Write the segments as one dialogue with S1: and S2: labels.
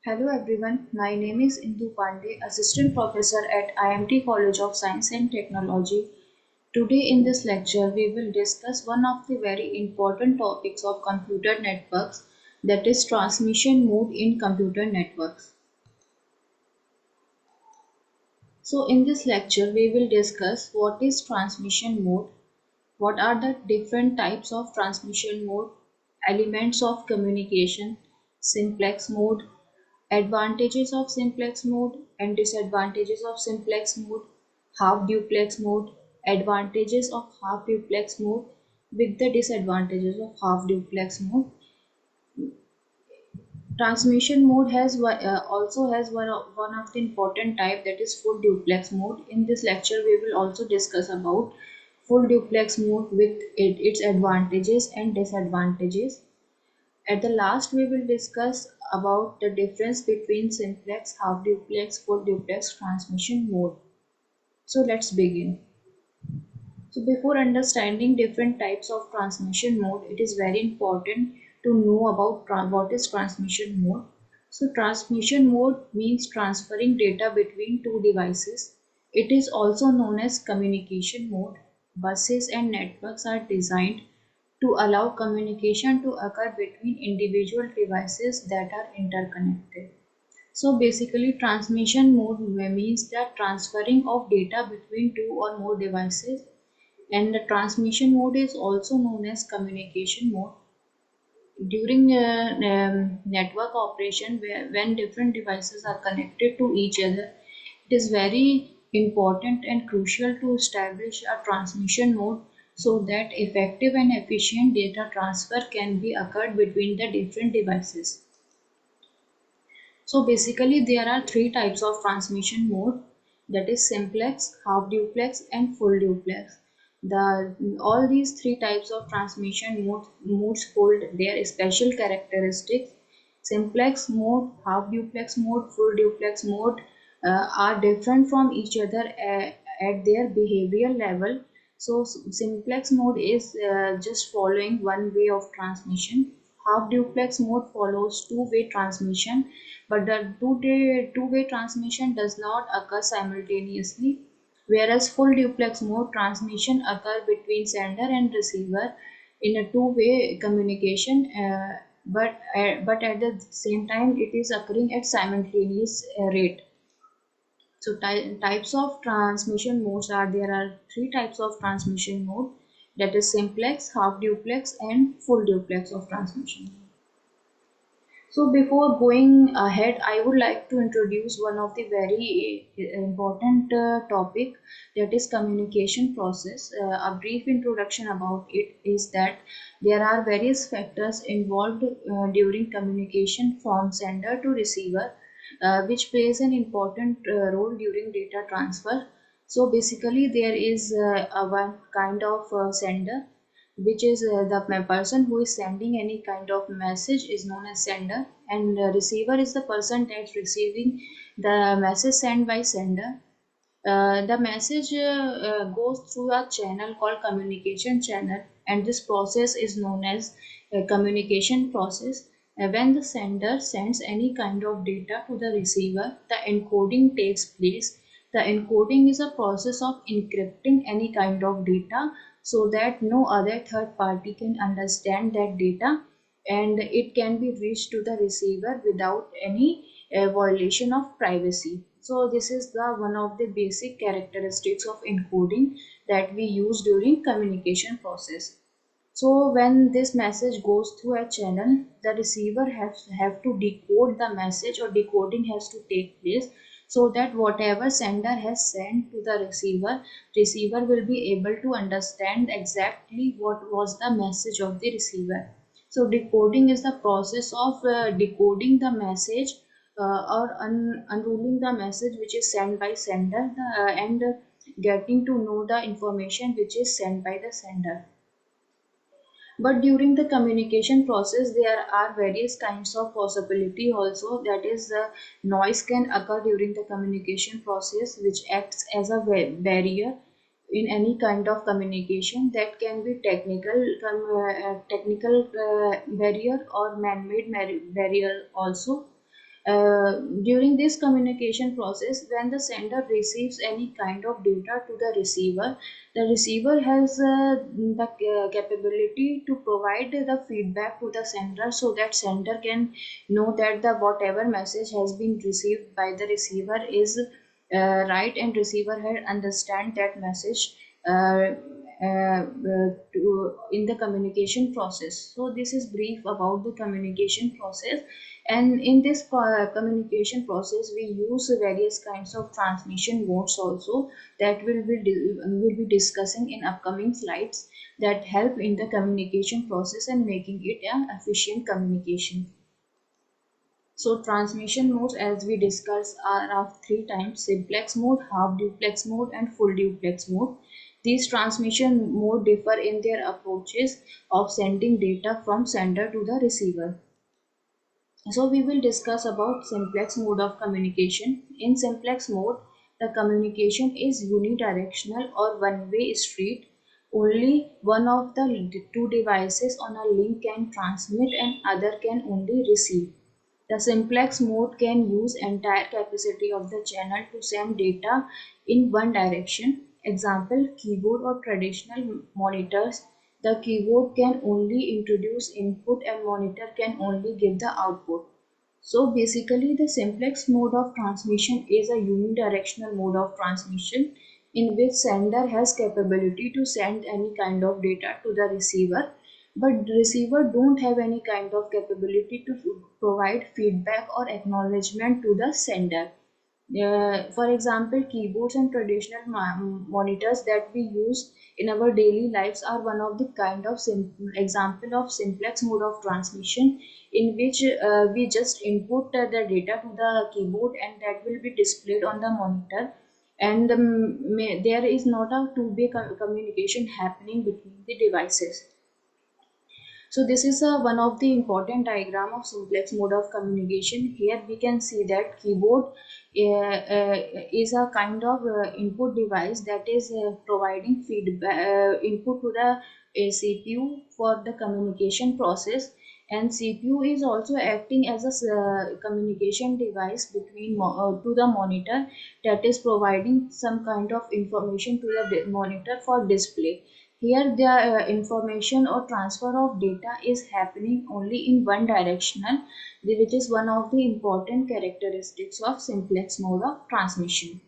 S1: Hello everyone, my name is Indu Pandey, Assistant Professor at IIMT College of Science and Technology. Today in this lecture, we will discuss one of the very important topics of computer networks, that is transmission mode in computer networks. So in this lecture, we will discuss what is transmission mode, what are the different types of transmission mode, elements of communication, simplex mode, advantages of simplex mode and disadvantages of simplex mode, half-duplex mode, advantages of half-duplex mode with the disadvantages of half-duplex mode. Transmission mode also has one of the important type, that is full duplex mode. In this lecture, we will also discuss about full duplex mode with its advantages and disadvantages. At the last, we will discuss about the difference between simplex, half-duplex, full-duplex transmission mode. So let's begin. So before understanding different types of transmission mode, it is very important to know about what is transmission mode. So transmission mode means transferring data between two devices. It is also known as communication mode. Buses and networks are designed to allow communication to occur between individual devices that are interconnected. So basically transmission mode means the transferring of data between two or more devices, and the transmission mode is also known as communication mode. During network operation, when different devices are connected to each other, it is very important and crucial to establish a transmission mode so that effective and efficient data transfer can be occurred between the different devices. So basically there are three types of transmission mode, that is simplex, half duplex and full duplex. All these three types of transmission modes hold their special characteristics. Simplex mode, half duplex mode, full duplex mode are different from each other at their behavioral level. So simplex mode is just following one way of transmission. Half duplex mode follows two-way transmission, but the two-way transmission does not occur simultaneously, whereas full duplex mode transmission occur between sender and receiver in a two-way communication, but at the same time it is occurring at simultaneous rate. So types of transmission modes are, there are three types of transmission mode, that is simplex, half duplex and full duplex of transmission. So before going ahead, I would like to introduce one of the very important topic, that is communication process. A brief introduction about it is that there are various factors involved during communication from sender to receiver, which plays an important role during data transfer. So basically there is a one kind of sender, which is the person who is sending any kind of message is known as sender, and receiver is the person that's receiving the message sent by sender. The message goes through a channel called communication channel, and this process is known as communication process. When the sender sends any kind of data to the receiver, the encoding takes place. The encoding is a process of encrypting any kind of data so that no other third party can understand that data, and it can be reached to the receiver without any violation of privacy. So this is the one of the basic characteristics of encoding that we use during communication process. So when this message goes through a channel, the receiver have to decode the message, or decoding has to take place, so that whatever sender has sent to the receiver will be able to understand exactly what was the message of the receiver. So decoding is the process of decoding the message or unrolling the message which is sent by sender, and getting to know the information which is sent by the sender. But during the communication process, there are various kinds of possibility also, that is noise can occur during the communication process, which acts as a barrier in any kind of communication. That can be technical barrier or man-made barrier also. During this communication process, when the sender receives any kind of data to the receiver has the capability to provide the feedback to the sender, so that sender can know that the whatever message has been received by the receiver is right, and receiver had understand that message in the communication process. So this is brief about the communication process, and in this communication process we use various kinds of transmission modes also, that will be discussing in upcoming slides, that help in the communication process and making it an efficient communication. So transmission modes, as we discussed, are of three types: simplex mode, half duplex mode, and full duplex mode. These transmission mode differ in their approaches of sending data from sender to the receiver. So we will discuss about simplex mode of communication. In simplex mode, the communication is unidirectional or one-way street. Only one of the two devices on a link can transmit and other can only receive. The simplex mode can use entire capacity of the channel to send data in one direction. Example, keyboard or traditional monitors. The keyboard can only introduce input and monitor can only give the output. So basically the simplex mode of transmission is a unidirectional mode of transmission in which sender has capability to send any kind of data to the receiver, but the receiver don't have any kind of capability to provide feedback or acknowledgement to the sender. For example, keyboards and traditional monitors that we use in our daily lives are one of the kind of example of simplex mode of transmission, in which we just input the data to the keyboard and that will be displayed on the monitor, and there is not a two-way communication happening between the devices. So this is one of the important diagram of simplex mode of communication. Here we can see that keyboard is a kind of input device that is providing feedback input to the CPU for the communication process, and CPU is also acting as a communication device between to the monitor, that is providing some kind of information to the monitor for display. Here the information or transfer of data is happening only in one directional, which is one of the important characteristics of simplex mode of transmission.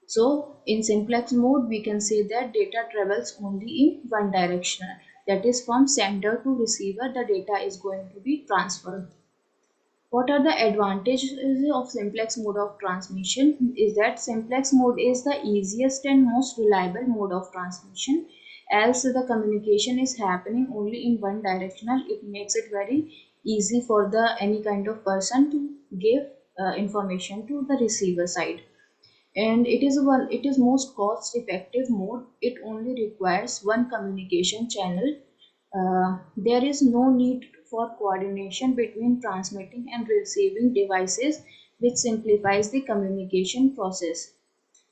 S1: So in simplex mode we can say that data travels only in one direction, that is from sender to receiver the data is going to be transferred. What are the advantages of simplex mode of transmission? Is that simplex mode is the easiest and most reliable mode of transmission, as the communication is happening only in one directional. It makes it very easy for the any kind of person to give information to the receiver side, and it is most cost effective mode. It only requires one communication channel. There is no need for coordination between transmitting and receiving devices, which simplifies the communication process.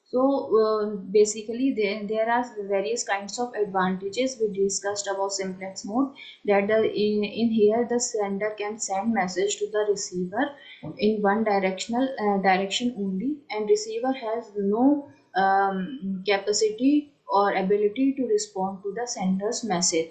S1: So basically there are various kinds of advantages we discussed about simplex mode, that in here the sender can send message to the receiver in one direction only, and receiver has no capacity or ability to respond to the sender's message.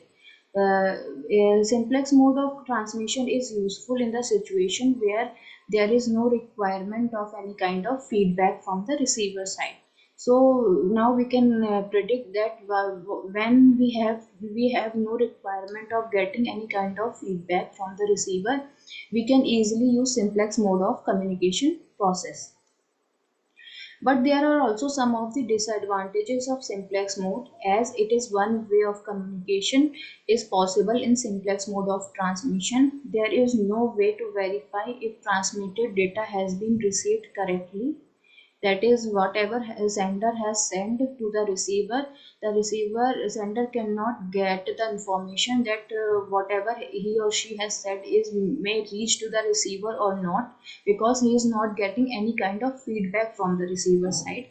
S1: A simplex mode of transmission is useful in the situation where there is no requirement of any kind of feedback from the receiver side. So now we can predict that when we have no requirement of getting any kind of feedback from the receiver, we can easily use simplex mode of communication process. But there are also some of the disadvantages of simplex mode, as it is one way of communication is possible in simplex mode of transmission. There is no way to verify if transmitted data has been received correctly, that is whatever sender has sent to the receiver sender cannot get the information that whatever he or she has said is may reach to the receiver or not, because he is not getting any kind of feedback from the receiver side.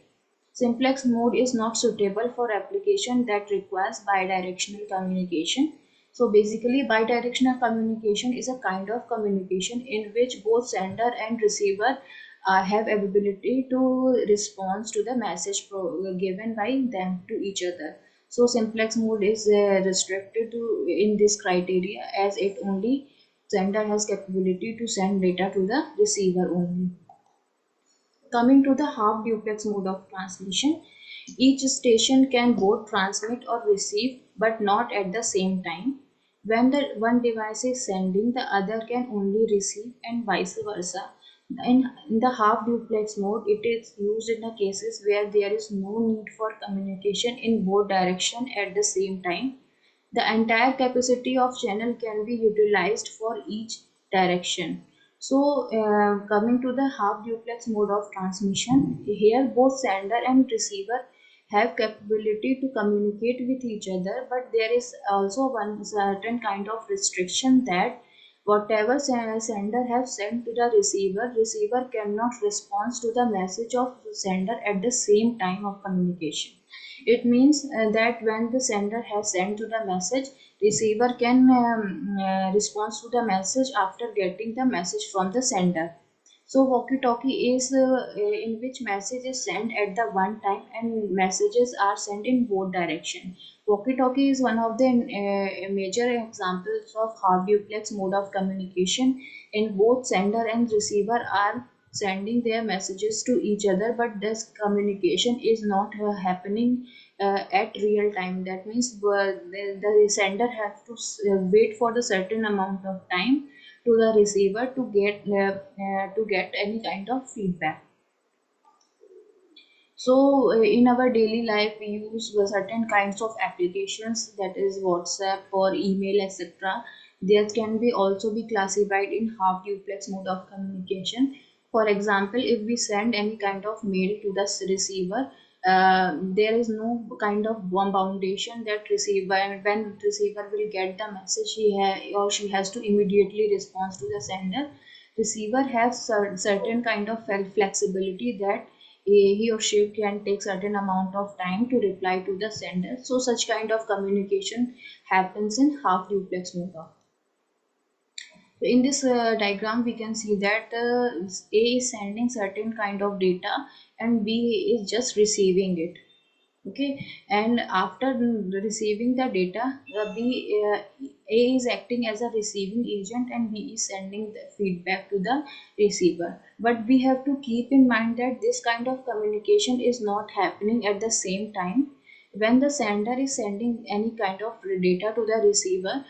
S1: Simplex mode is not suitable for application that requires bidirectional communication. So basically, bidirectional communication is a kind of communication in which both sender and receiver have ability to respond to the message given by them to each other. So simplex mode is restricted to in this criteria, as it only sender has capability to send data to the receiver only. Coming to the half duplex mode of transmission, each station can both transmit or receive but not at the same time. When the one device is sending, the other can only receive and vice versa. In the half duplex mode, it is used in the cases where there is no need for communication in both directions at the same time. The entire capacity of channel can be utilized for each direction. So coming to the half duplex mode of transmission, here both sender and receiver have capability to communicate with each other, but there is also one certain kind of restriction that whatever sender has sent to the receiver, receiver cannot respond to the message of the sender at the same time of communication. It means that when the sender has sent to the message, receiver can respond to the message after getting the message from the sender. So walkie-talkie is in which message is sent at the one time and messages are sent in both direction. Walkie-talkie is one of the major examples of half-duplex mode of communication. In both sender and receiver are sending their messages to each other, but this communication is not happening at real time. That means the sender have to wait for the certain amount of time to the receiver to get any kind of feedback. So in our daily life, we use certain kinds of applications, that is WhatsApp or email, etc. That can be also be classified in half duplex mode of communication. For example, if we send any kind of mail to the receiver, there is no kind of foundation that receiver, when receiver will get the message, or she has to immediately respond to the sender. Receiver has certain kind of flexibility that he or she can take certain amount of time to reply to the sender. So such kind of communication happens in half duplex mode. In this diagram, we can see that A is sending certain kind of data and B is just receiving it. Okay, and after receiving the data, A is acting as a receiving agent and B is sending the feedback to the receiver. But we have to keep in mind that this kind of communication is not happening at the same time. When the sender is sending any kind of data to the receiver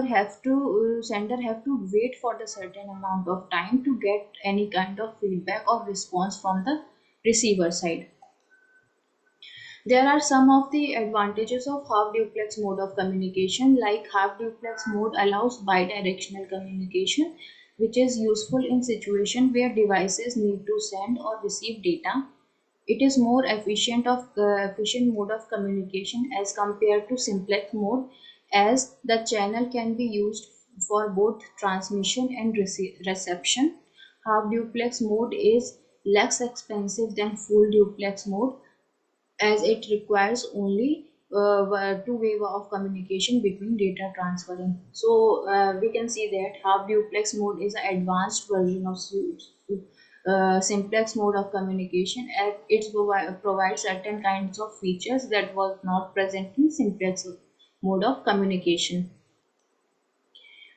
S1: have to sender have to wait for the certain amount of time to get any kind of feedback or response from the receiver side. There are some of the advantages of half-duplex mode of communication, like half-duplex mode allows bidirectional communication, which is useful in situations where devices need to send or receive data. It is more efficient mode of communication as compared to simplex mode, as the channel can be used for both transmission and reception. Half-duplex mode is less expensive than full duplex mode, as it requires only two-way of communication between data transferring. So we can see that half duplex mode is an advanced version of simplex mode of communication, and it provides certain kinds of features that was not present in simplex mode of communication.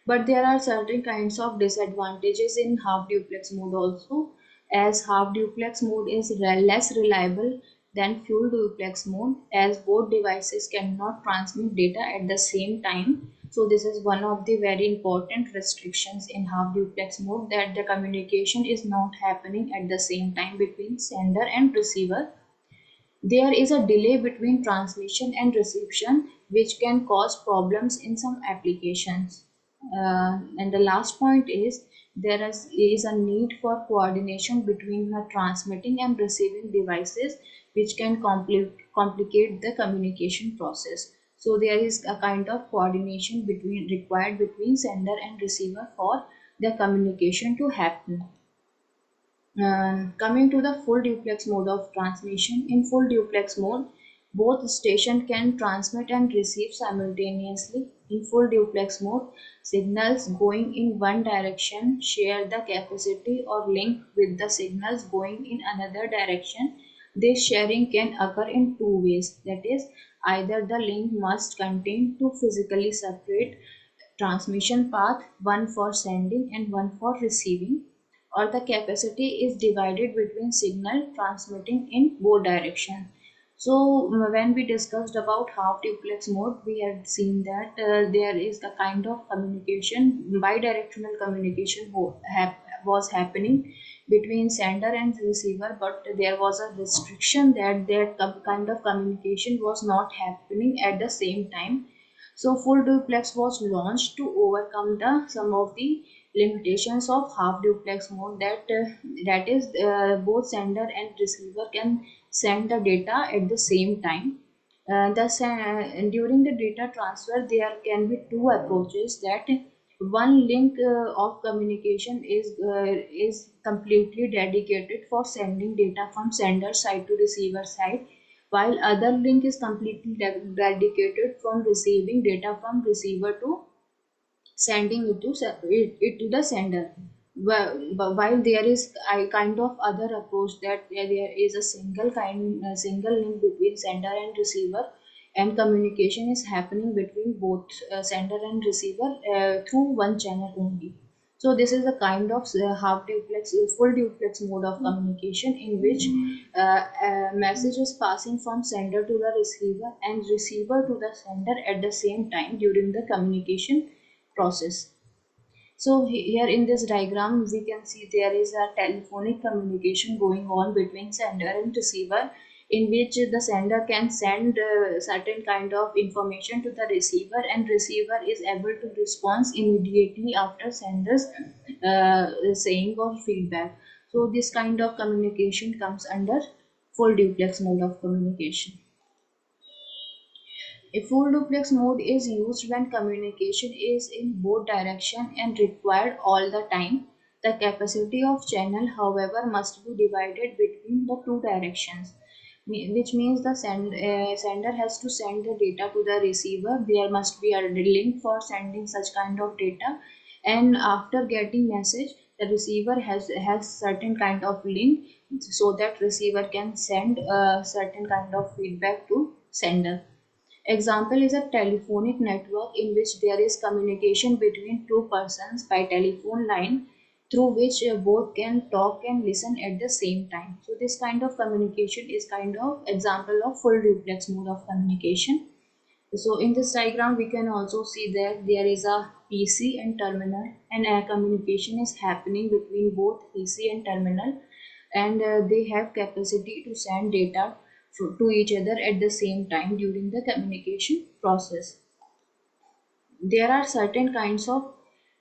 S1: But there are certain kinds of disadvantages in half duplex mode also, as half duplex mode is less reliable than full duplex mode, as both devices cannot transmit data at the same time. So this is one of the very important restrictions in half duplex mode, that the communication is not happening at the same time between sender and receiver. There is a delay between transmission and reception, which can cause problems in some applications. And the last point is is a need for coordination between the transmitting and receiving devices, which can complicate the communication process. So there is a kind of coordination required between sender and receiver for the communication to happen. Coming to the full duplex mode of transmission, in full duplex mode, both stations can transmit and receive simultaneously. In full duplex mode, signals going in one direction share the capacity or link with the signals going in another direction. This sharing can occur in two ways. That is, either the link must contain two physically separate transmission path, one for sending and one for receiving, or the capacity is divided between signal transmitting in both directions. So when we discussed about half duplex mode, we had seen that there is a kind of communication, bidirectional communication was happening between sender and receiver, but there was a restriction that kind of communication was not happening at the same time. So full duplex was launched to overcome the some of the limitations of half duplex mode, that is both sender and receiver can send the data at the same time. During the data transfer, there can be two approaches. That one link of communication is completely dedicated for sending data from sender side to receiver side, while other link is completely dedicated from receiving data from receiver to sending it to the sender. While there is a kind of other approach that there is a single link between sender and receiver, and communication is happening between both sender and receiver through one channel only. So this is a kind of full duplex mode of communication in which a message is passing from sender to the receiver and receiver to the sender at the same time during the communication process. So here in this diagram, we can see there is a telephonic communication going on between sender and receiver, in which the sender can send certain kind of information to the receiver, and receiver is able to respond immediately after sender's saying or feedback. So this kind of communication comes under full duplex mode of communication. A full duplex mode is used when communication is in both directions and required all the time. The capacity of channel, however, must be divided between the two directions, which means the sender has to send the data to the receiver. There must be a link for sending such kind of data, and after getting message, the receiver has certain kind of link so that receiver can send a certain kind of feedback to sender. Example is a telephonic network in which there is communication between two persons by telephone line, through which both can talk and listen at the same time. So this kind of communication is kind of example of full duplex mode of communication. So in this diagram, we can also see that there is a PC and terminal, and a communication is happening between both PC and terminal, and they have capacity to send data to each other at the same time during the communication process. There are certain kinds of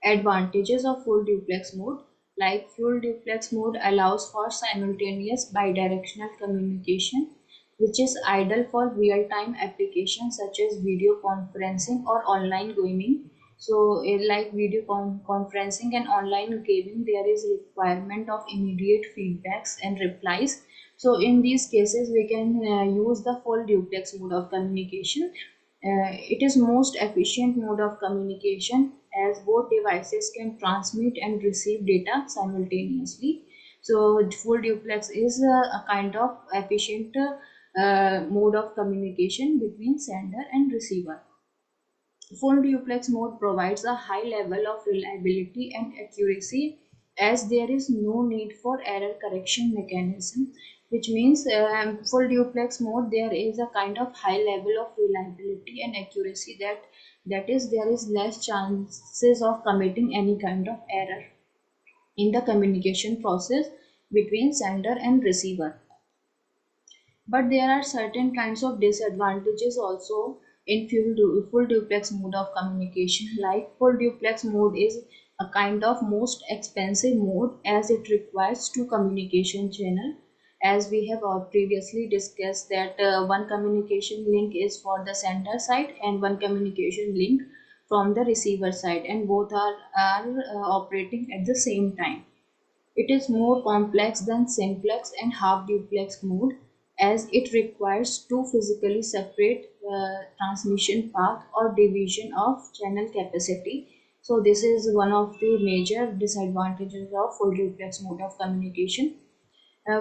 S1: advantages of full duplex mode. Like full duplex mode allows for simultaneous bidirectional communication, which is ideal for real-time applications such as video conferencing or online gaming. So like video conferencing and online gaming, there is requirement of immediate feedbacks and replies. So in these cases, we can use the full duplex mode of communication. It is most efficient mode of communication, as both devices can transmit and receive data simultaneously. So full duplex is a kind of efficient mode of communication between sender and receiver. Full duplex mode provides a high level of reliability and accuracy, as there is no need for error correction mechanism, which means full duplex mode there is a kind of high level of reliability and accuracy, that is there is less chances of committing any kind of error in the communication process between sender and receiver. But there are certain kinds of disadvantages also in full duplex mode of communication. Like full duplex mode is a kind of most expensive mode, as it requires two communication channel. As we have previously discussed that one communication link is for the sender side and one communication link from the receiver side, and both are operating at the same time. It is more complex than simplex and half-duplex mode, as it requires two physically separate transmission path or division of channel capacity. So this is one of the major disadvantages of full duplex mode of communication.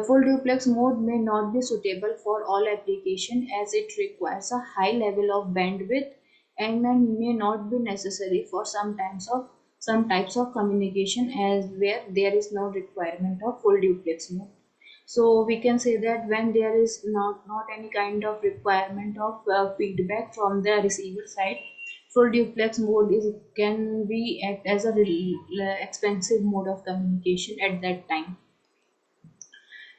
S1: Full duplex mode may not be suitable for all application as it requires a high level of bandwidth and may not be necessary for some types of communication as where there is no requirement of full duplex mode. So we can say that when there is not any kind of requirement of feedback from the receiver side, full duplex mode is can be act as a expensive mode of communication at that time.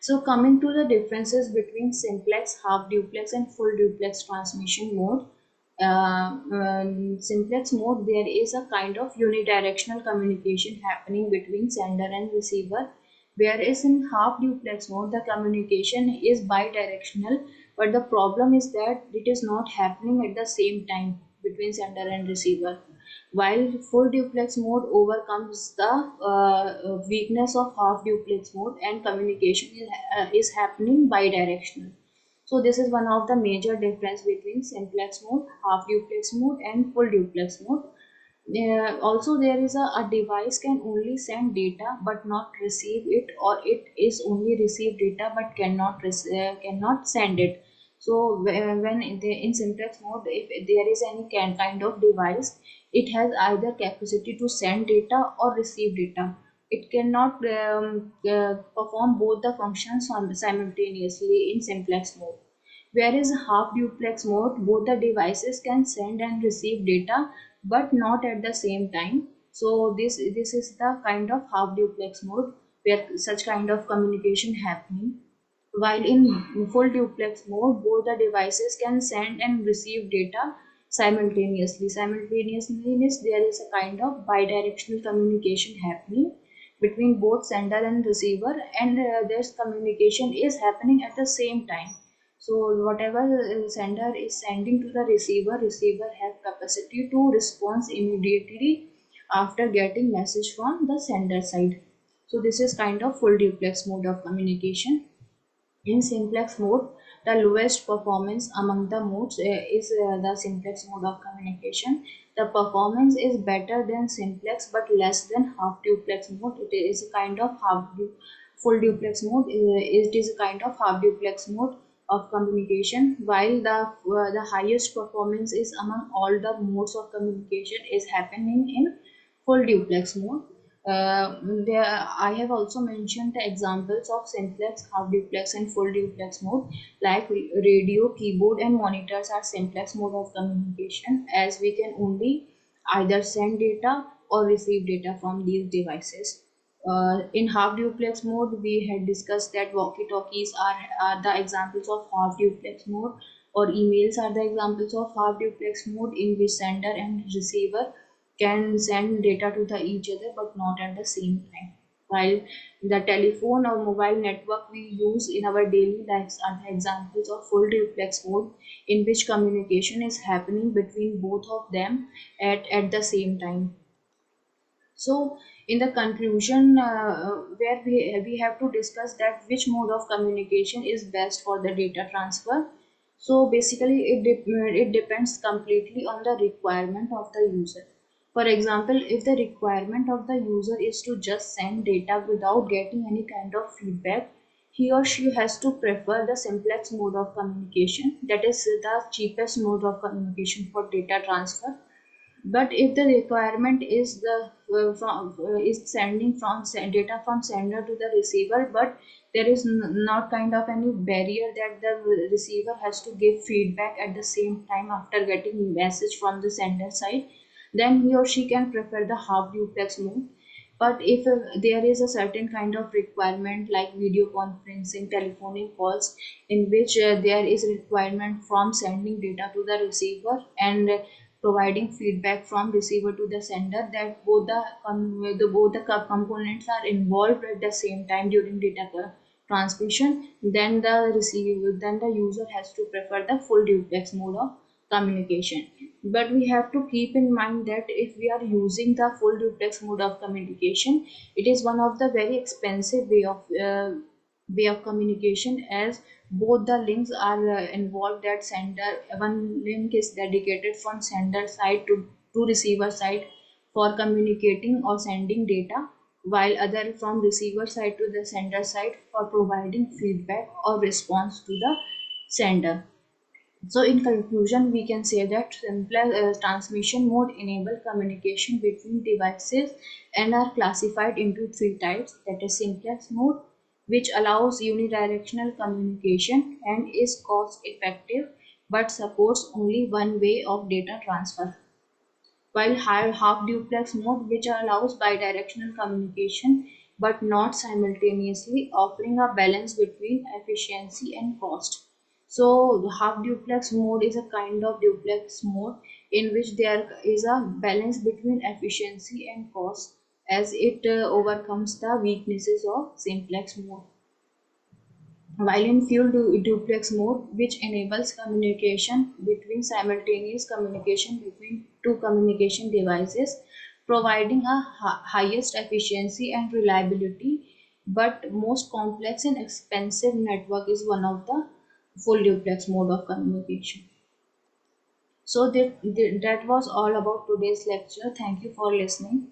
S1: So coming to the differences between simplex, half duplex and full duplex transmission mode. Simplex mode, there is a kind of unidirectional communication happening between sender and receiver, whereas in half duplex mode the communication is bidirectional, but the problem is that it is not happening at the same time between sender and receiver, while full duplex mode overcomes the weakness of half duplex mode and communication is happening bidirectional. So this is one of the major difference between simplex mode, half duplex mode and full duplex mode. Also there is a device can only send data but not receive it, or it is only receive data but cannot send it. So when in simplex mode, if there is any kind of device, it has either capacity to send data or receive data. It cannot perform both the functions simultaneously in simplex mode. Whereas half duplex mode, both the devices can send and receive data but not at the same time. So this is the kind of half duplex mode where such kind of communication happening. While in full duplex mode, both the devices can send and receive data simultaneously. Simultaneously means there is a kind of bidirectional communication happening between both sender and receiver, and this communication is happening at the same time. So whatever sender is sending to the receiver, receiver have capacity to respond immediately after getting message from the sender side. So this is kind of full duplex mode of communication. In simplex mode, the lowest performance among the modes is the simplex mode of communication. The performance is better than simplex but less than half duplex mode. It is a kind of full duplex mode. It is a kind of half duplex mode of communication, while the highest performance is among all the modes of communication is happening in full duplex mode. There, I have also mentioned the examples of simplex, half duplex, and full duplex mode. Like radio, keyboard, and monitors are simplex mode of communication, as we can only either send data or receive data from these devices. In half duplex mode, we had discussed that walkie-talkies are the examples of half duplex mode, or emails are the examples of half duplex mode in which sender and receiver can send data to the each other but not at the same time. While the telephone or mobile network we use in our daily lives are the examples of full duplex mode, in which communication is happening between both of them at the same time. So in the conclusion, where we have to discuss that which mode of communication is best for the data transfer. So basically it depends completely on the requirement of the user. For example, if the requirement of the user is to just send data without getting any kind of feedback, he or she has to prefer the simplex mode of communication, that is the cheapest mode of communication for data transfer. But if the requirement is is sending data from sender to the receiver, but there is not kind of any barrier that the receiver has to give feedback at the same time after getting message from the sender side, then he or she can prefer the half duplex mode. But if there is a certain kind of requirement like video conferencing, telephonic calls, in which there is a requirement from sending data to the receiver and providing feedback from receiver to the sender, that both the components are involved at the same time during data transmission, then the user has to prefer the full duplex mode of communication. But we have to keep in mind that if we are using the full duplex mode of communication, it is one of the very expensive way of way of communication, as both the links are involved that sender one link is dedicated from sender side to receiver side for communicating or sending data, while other from receiver side to the sender side for providing feedback or response to the sender. So in conclusion, we can say that simplex transmission mode enable communication between devices and are classified into three types. That is simplex mode, which allows unidirectional communication and is cost effective but supports only one way of data transfer, while half-duplex mode, which allows bidirectional communication but not simultaneously, offering a balance between efficiency and cost. So half-duplex mode is a kind of duplex mode in which there is a balance between efficiency and cost, as it overcomes the weaknesses of simplex mode. While in full-duplex mode, which enables communication between simultaneous communication between two communication devices, providing a highest efficiency and reliability, but most complex and expensive network is one of the full duplex mode of communication. So that was all about today's lecture. Thank you for listening.